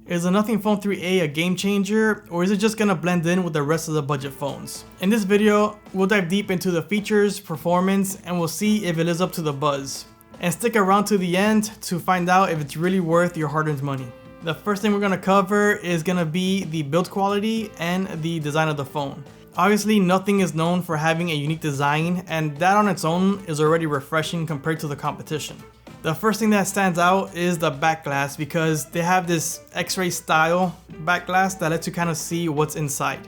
Is the Nothing Phone 3a a game changer, or is it just gonna blend in with the rest of the budget phones? In this video, we'll dive deep into the features, performance, and we'll see if it lives up to the buzz. And stick around to the end to find out if it's really worth your hard-earned money. The first thing we're gonna cover is gonna be the build quality and the design of the phone. Obviously, Nothing is known for having a unique design, and that on its own is already refreshing compared to the competition. The first thing that stands out is the back glass, because they have this X-ray style back glass that lets you kind of see what's inside.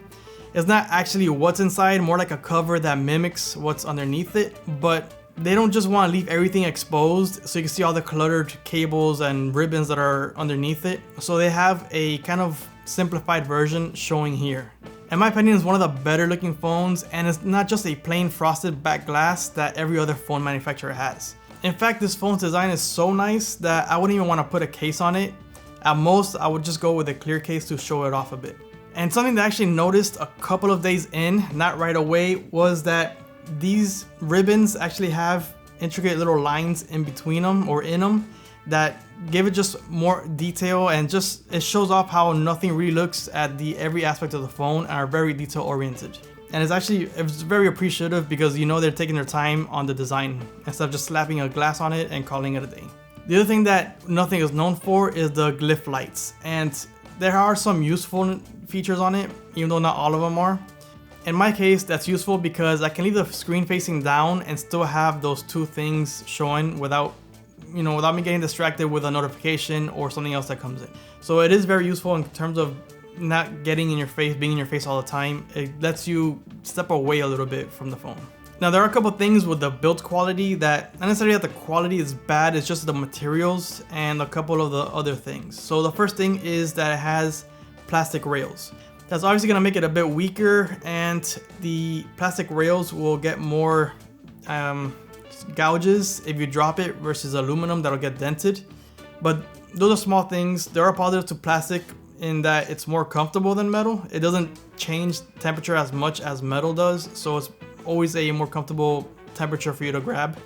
It's not actually what's inside, more like a cover that mimics what's underneath it, but they don't just want to leave everything exposed so you can see all the cluttered cables and ribbons that are underneath it. So they have a kind of simplified version showing here. In my opinion, it's one of the better looking phones, and it's not just a plain frosted back glass that every other phone manufacturer has. In fact, this phone's design is so nice that I wouldn't even want to put a case on it. At most, I would just go with a clear case to show it off a bit. And something that I actually noticed a couple of days in, not right away, was that these ribbons actually have intricate little lines in between them or in them that give it just more detail, and just it shows off how Nothing really looks at every aspect of the phone and are very detail oriented. And it's very appreciative, because you know they're taking their time on the design instead of just slapping a glass on it and calling it a day. The other thing that Nothing is known for is the glyph lights, and there are some useful features on it, even though not all of them are. In my case, that's useful because I can leave the screen facing down and still have those two things showing without me getting distracted with a notification or something else that comes in. So it is very useful in terms of not getting in your face, being in your face all the time. It lets you step away a little bit from the phone. Now, there are a couple things with the build quality that, not necessarily that the quality is bad, it's just the materials and a couple of the other things. So the first thing is that it has plastic rails. That's obviously gonna make it a bit weaker, and the plastic rails will get more gouges if you drop it versus aluminum that'll get dented. But those are small things. There are positives to plastic in that it's more comfortable than metal. It doesn't change temperature as much as metal does, so it's always a more comfortable temperature for you to grab.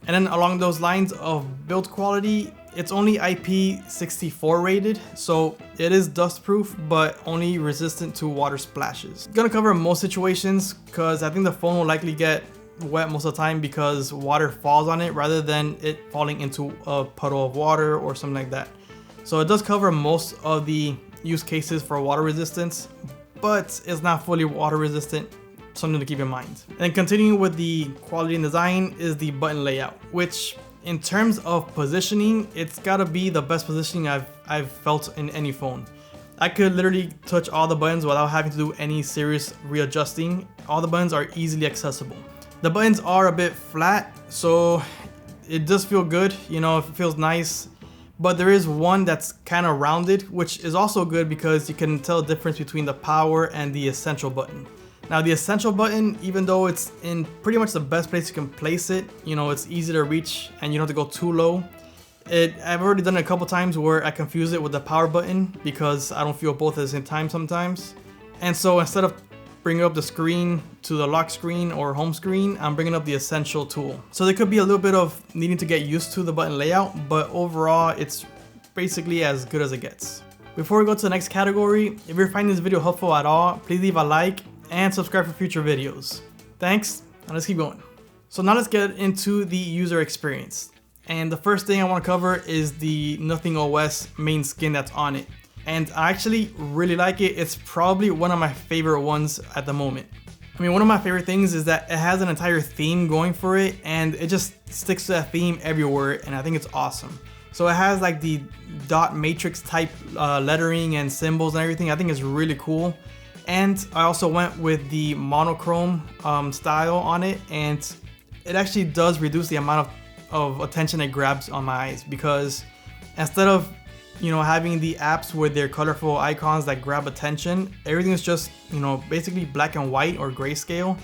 And then along those lines of build quality, it's only IP64 rated, so it is dust proof but only resistant to water splashes. It's gonna cover most situations, because I think the phone will likely get wet most of the time because water falls on it rather than it falling into a puddle of water or something like that. So it does cover most of the use cases for water resistance, but it's not fully water resistant, something to keep in mind. And continuing with the quality and design is the button layout, which in terms of positioning, it's gotta be the best positioning I've felt in any phone. I could literally touch all the buttons without having to do any serious readjusting. All the buttons are easily accessible. The buttons are a bit flat, so it does feel good, it feels nice. But there is one that's kind of rounded, which is also good because you can tell the difference between the power and the essential button. Now, the essential button, even though it's in pretty much the best place you can place it, it's easy to reach and you don't have to go too low. I've already done it a couple times where I confuse it with the power button because I don't feel both at the same time sometimes. And so instead of bringing up the screen to the lock screen or home screen, I'm bringing up the essential tool. So there could be a little bit of needing to get used to the button layout, but overall it's basically as good as it gets. Before we go to the next category, if you're finding this video helpful at all, please leave a like and subscribe for future videos. Thanks, and let's keep going. So now let's get into the user experience. And the first thing I want to cover is the Nothing OS main skin that's on it. And I actually really like it. It's probably one of my favorite ones at the moment. I mean, one of my favorite things is that it has an entire theme going for it, and it just sticks to that theme everywhere, and I think it's awesome. So it has like the dot matrix type lettering and symbols and everything. I think it's really cool. And I also went with the monochrome style on it, and it actually does reduce the amount of attention it grabs on my eyes, because instead of having the apps with their colorful icons that grab attention, everything is just, basically black and white or grayscale.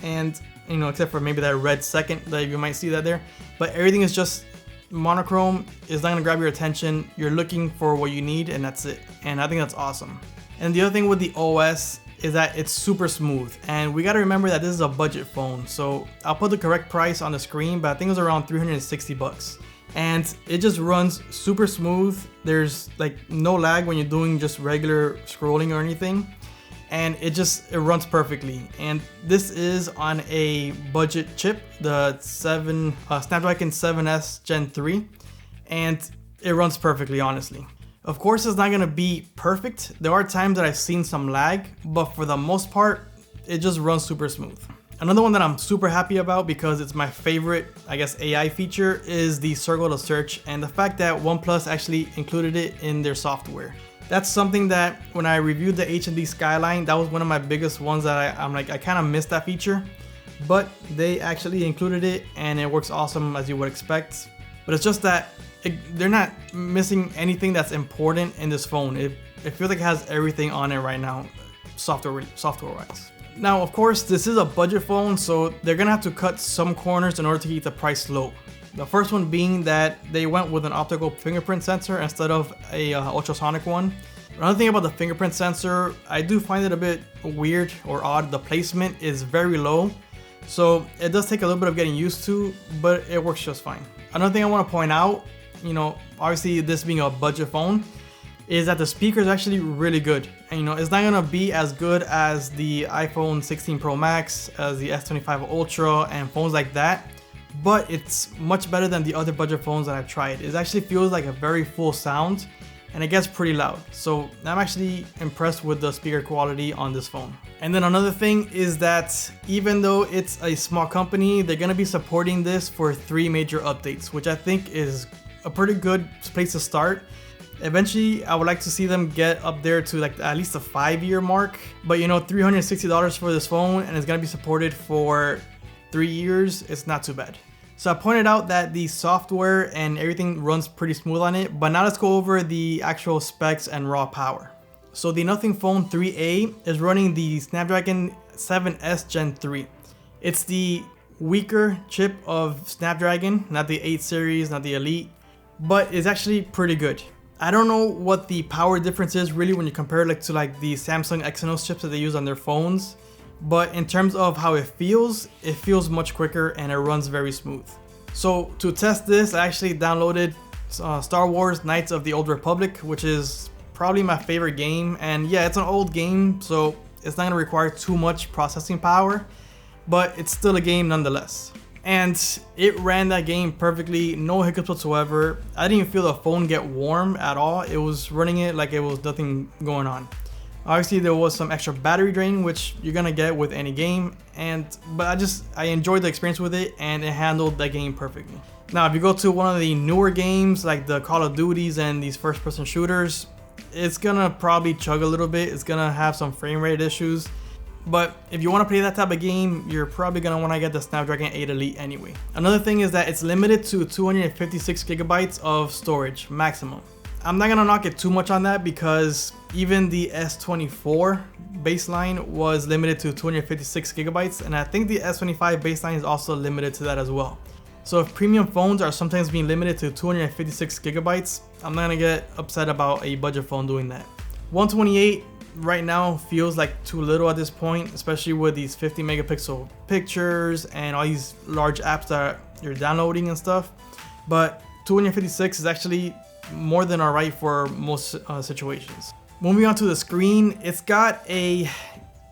And, except for maybe that red second that you might see that there, but everything is just monochrome. It's not gonna grab your attention. You're looking for what you need, and that's it. And I think that's awesome. And the other thing with the OS is that it's super smooth, and we gotta remember that this is a budget phone. So I'll put the correct price on the screen, but I think it was around 360 bucks. and it just runs super smooth. There's like no lag when you're doing just regular scrolling or anything, and it runs perfectly. And this is on a budget chip, the Snapdragon 7S Gen 3, and it runs perfectly, honestly. Of course, it's not gonna be perfect. There are times that I've seen some lag, but for the most part, it just runs super smooth. Another one that I'm super happy about, because it's my favorite, I guess, AI feature, is the circle to search, and the fact that OnePlus actually included it in their software. That's something that when I reviewed the HMD Skyline, that was one of my biggest ones that I kind of missed that feature, but they actually included it and it works awesome as you would expect. But it's just that they're not missing anything that's important in this phone. It feels like it has everything on it right now, software-wise. Now, of course, this is a budget phone, so they're gonna have to cut some corners in order to keep the price low. The first one being that they went with an optical fingerprint sensor instead of a ultrasonic one. Another thing about the fingerprint sensor, I do find it a bit weird or odd. The placement is very low, so it does take a little bit of getting used to, but it works just fine. Another thing I want to point out, obviously this being a budget phone, is that the speaker is actually really good. And it's not gonna be as good as the iPhone 16 Pro Max, as the S25 Ultra and phones like that, but it's much better than the other budget phones that I've tried. It actually feels like a very full sound, and it gets pretty loud. So I'm actually impressed with the speaker quality on this phone. And then another thing is that even though it's a small company, they're gonna be supporting this for 3 major updates, which I think is a pretty good place to start. Eventually, I would like to see them get up there to like at least a 5-year mark. But $360 for this phone, and it's gonna be supported for 3 years. It's not too bad. So I pointed out that the software and everything runs pretty smooth on it, but now let's go over the actual specs and raw power. So the Nothing Phone 3A is running the Snapdragon 7S Gen 3. It's the weaker chip of Snapdragon, not the 8 series, not the Elite, but it's actually pretty good. I don't know what the power difference is really when you compare it to the Samsung Exynos chips that they use on their phones, but in terms of how it feels much quicker and it runs very smooth. So to test this, I actually downloaded Star Wars Knights of the Old Republic, which is probably my favorite game, and yeah, it's an old game, so it's not gonna require too much processing power, but it's still a game nonetheless. And it ran that game perfectly, no hiccups whatsoever. I didn't even feel the phone get warm at all. It was running it like it was nothing going on. Obviously there was some extra battery drain, which you're gonna get with any game, but I enjoyed the experience with it, and it handled that game perfectly. Now if you go to one of the newer games like the Call of Duties and these first person shooters, it's gonna probably chug a little bit. It's gonna have some frame rate issues. But if you want to play that type of game, you're probably going to want to get the Snapdragon 8 Elite anyway. Another thing is that it's limited to 256 gigabytes of storage maximum. I'm not going to knock it too much on that, because even the S24 baseline was limited to 256 gigabytes, and I think the S25 baseline is also limited to that as well. So if premium phones are sometimes being limited to 256 gigabytes, I'm not going to get upset about a budget phone doing that. 128 right now feels like too little at this point, especially with these 50 megapixel pictures and all these large apps that you're downloading and stuff. But 256 is actually more than alright for most situations. Moving on to the screen, it's got a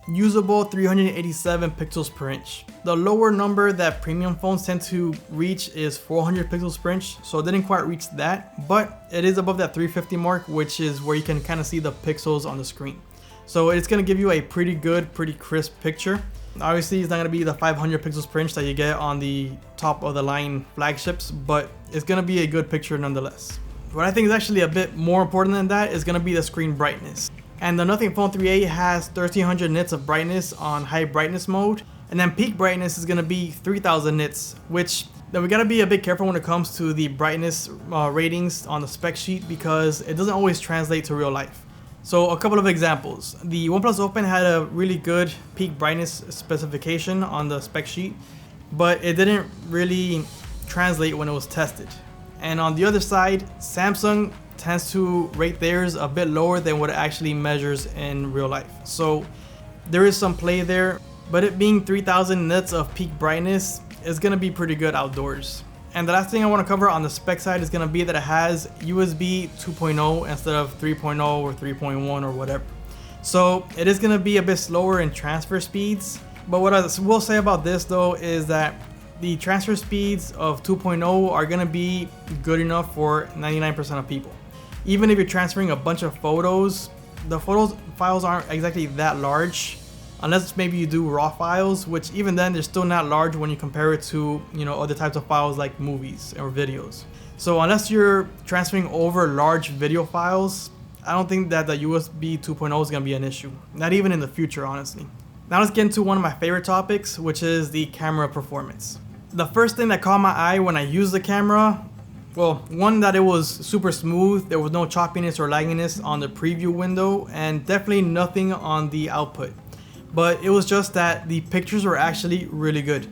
usable 387 pixels per inch. The lower number that premium phones tend to reach is 400 pixels per inch, so it didn't quite reach that, but it is above that 350 mark, which is where you can kind of see the pixels on the screen. So it's going to give you a pretty good, pretty crisp picture. Obviously it's not going to be the 500 pixels per inch that you get on the top of the line flagships, but it's going to be a good picture nonetheless. What I think is actually a bit more important than that is going to be the screen brightness. And the Nothing Phone 3A has 1300 nits of brightness on high brightness mode, and then peak brightness is going to be 3000 nits, which then we got to be a bit careful when it comes to the brightness ratings on the spec sheet, because it doesn't always translate to real life. So a couple of examples. The OnePlus Open had a really good peak brightness specification on the spec sheet, but it didn't really translate when it was tested. And on the other side, Samsung tends to rate theirs a bit lower than what it actually measures in real life. So there is some play there, but it being 3000 nits of peak brightness is gonna be pretty good outdoors. And the last thing I want to cover on the spec side is going to be that it has USB 2.0 instead of 3.0 or 3.1 or whatever. So it is going to be a bit slower in transfer speeds. But what I will say about this though is that the transfer speeds of 2.0 are going to be good enough for 99% of people. Even if you're transferring a bunch of photos, the files aren't exactly that large. Unless maybe you do raw files, which even then they're still not large when you compare it to, you know, other types of files like movies or videos. So unless you're transferring over large video files, I don't think that the USB 2.0 is going to be an issue. Not even in the future, honestly. Now let's get into one of my favorite topics, which is the camera performance. The first thing that caught my eye when I used the camera, well, one, that it was super smooth. There was no choppiness or lagginess on the preview window, and definitely nothing on the output. But it was just that the pictures were actually really good.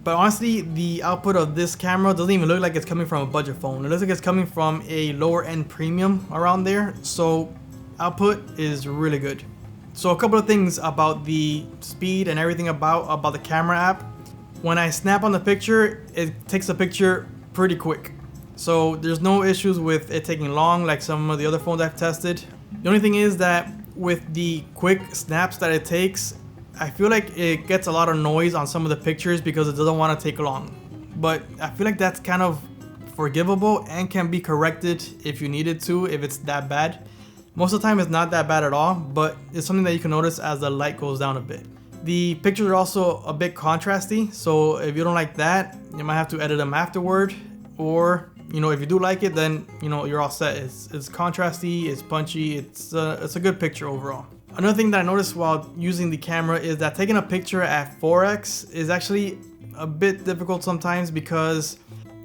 But honestly, the output of this camera doesn't even look like it's coming from a budget phone. It looks like it's coming from a lower end premium around there. So output is really good. So a couple of things about the speed and everything about the camera app. When I snap on the picture, it takes a picture pretty quick. So there's no issues with it taking long like some of the other phones I've tested. The only thing is that with the quick snaps that it takes, I feel like it gets a lot of noise on some of the pictures because it doesn't want to take long. But I feel like that's kind of forgivable and can be corrected if you needed to, if it's that bad. Most of the time it's not that bad at all, but it's something that you can notice as the light goes down a bit. The pictures are also a bit contrasty, so if you don't like that, you might have to edit them afterward. Or, you know, if you do like it, then, you know, you're all set. It's contrasty, it's punchy, it's a good picture overall. Another thing that I noticed while using the camera is that taking a picture at 4x is actually a bit difficult sometimes because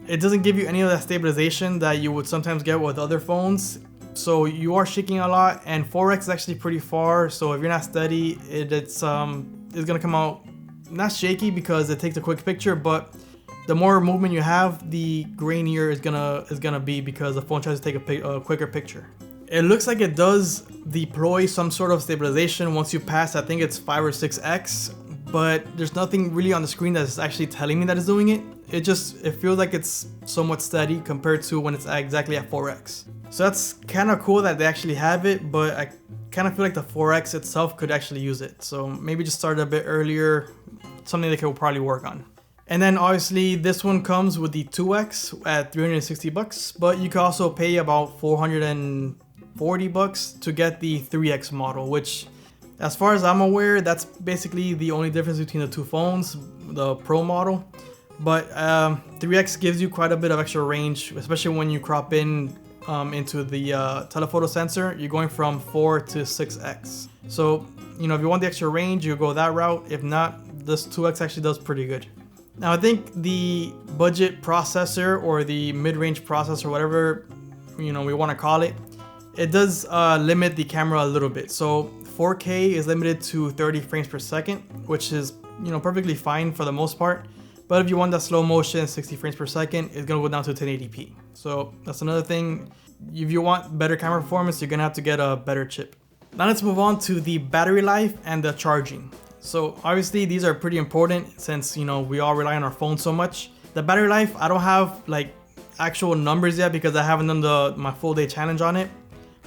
it doesn't give you any of that stabilization that you would sometimes get with other phones. So you are shaking a lot, and 4x is actually pretty far. So if you're not steady, it's gonna come out not shaky because it takes a quick picture, but the more movement you have, the grainier it's gonna be because the phone tries to take a quicker picture. It looks like it does deploy some sort of stabilization once you pass, I think it's 5 or 6x, but there's nothing really on the screen that's actually telling me that it's doing it. It feels like it's somewhat steady compared to when it's exactly at 4x. So that's kind of cool that they actually have it, but I kind of feel like the 4x itself could actually use it. So maybe just start a bit earlier, something they could probably work on. And then obviously this one comes with the 2x at $360, but you can also pay about $440 to get the 3x model, which as far as I'm aware, that's basically the only difference between the two phones, the Pro model. But 3x gives you quite a bit of extra range, especially when you crop in into the telephoto sensor. You're going from 4 to 6x. So, you know, if you want the extra range, you go that route. If not, this 2x actually does pretty good. Now, I think the budget processor or the mid-range processor, whatever, you know, we want to call it, it does limit the camera a little bit. So 4K is limited to 30 frames per second, which is, you know, perfectly fine for the most part. But if you want that slow motion, 60 frames per second, it's gonna go down to 1080p. So that's another thing. If you want better camera performance, you're gonna have to get a better chip. Now let's move on to the battery life and the charging. So obviously these are pretty important since, you know, we all rely on our phone so much. The battery life, I don't have like actual numbers yet because I haven't done my full day challenge on it,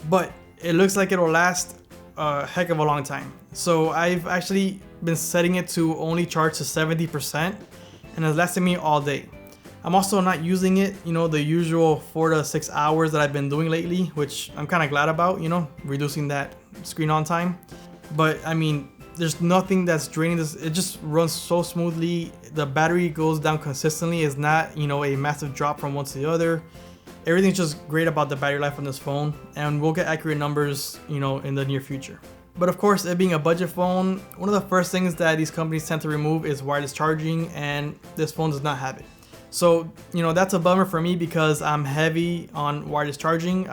but it looks like it will last a heck of a long time. So I've actually been setting it to only charge to 70%, and it's lasted me all day. I'm also not using it, you know, the usual 4 to 6 hours that I've been doing lately, which I'm kind of glad about, you know, reducing that screen on time. But I mean, there's nothing that's draining this. It just runs so smoothly. The battery goes down consistently. It's not, you know, a massive drop from one to the other. Everything's just great about the battery life on this phone, and we'll get accurate numbers, you know, in the near future. But of course, it being a budget phone, one of the first things that these companies tend to remove is wireless charging, and this phone does not have it. So, you know, that's a bummer for me because I'm heavy on wireless charging.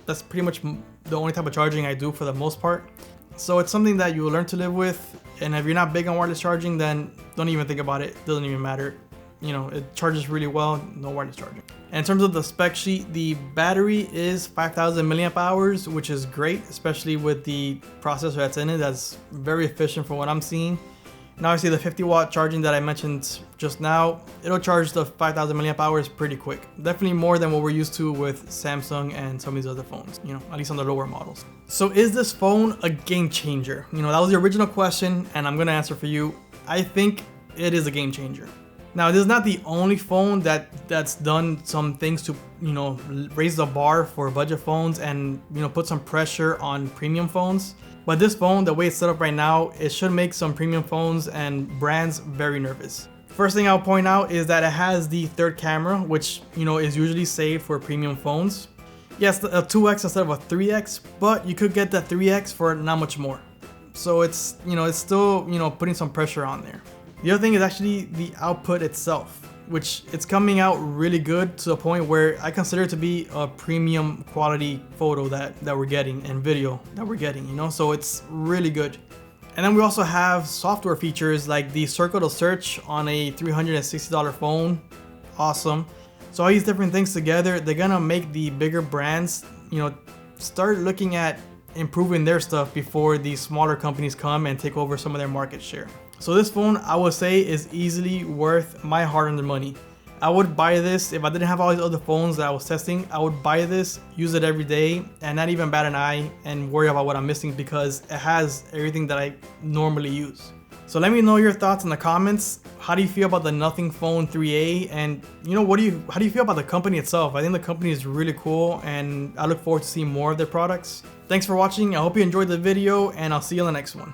That's pretty much the only type of charging I do for the most part. So it's something that you will learn to live with, and if you're not big on wireless charging, then don't even think about it. It doesn't even matter. You know, it charges really well, no wireless charging. And in terms of the spec sheet, the battery is 5,000 milliamp hours, which is great, especially with the processor that's in it. That's very efficient from what I'm seeing. Now I see the 50-watt charging that I mentioned just now. It'll charge the 5,000 milliamp hours pretty quick. Definitely more than what we're used to with Samsung and some of these other phones, you know, at least on the lower models. So is this phone a game changer? You know, that was the original question, and I'm gonna answer for you. I think it is a game changer. Now, this is not the only phone that's done some things to, you know, raise the bar for budget phones and, you know, put some pressure on premium phones. But this phone, the way it's set up right now, it should make some premium phones and brands very nervous. First thing I'll point out is that it has the third camera, which, you know, is usually saved for premium phones. Yes, a 2x instead of a 3x, but you could get the 3x for not much more. So it's, you know, it's still, you know, putting some pressure on there. The other thing is actually the output itself, which it's coming out really good to the point where I consider it to be a premium quality photo that we're getting and video that we're getting, you know, so it's really good. And then we also have software features like the circle to search on a $360 phone. Awesome. So all these different things together, they're gonna make the bigger brands, you know, start looking at improving their stuff before these smaller companies come and take over some of their market share. So this phone, I would say, is easily worth my hard-earned money. I would buy this if I didn't have all these other phones that I was testing. I would buy this, use it every day, and not even bat an eye and worry about what I'm missing because it has everything that I normally use. So let me know your thoughts in the comments. How do you feel about the Nothing Phone 3A? And you know, how do you feel about the company itself? I think the company is really cool and I look forward to seeing more of their products. Thanks for watching. I hope you enjoyed the video and I'll see you in the next one.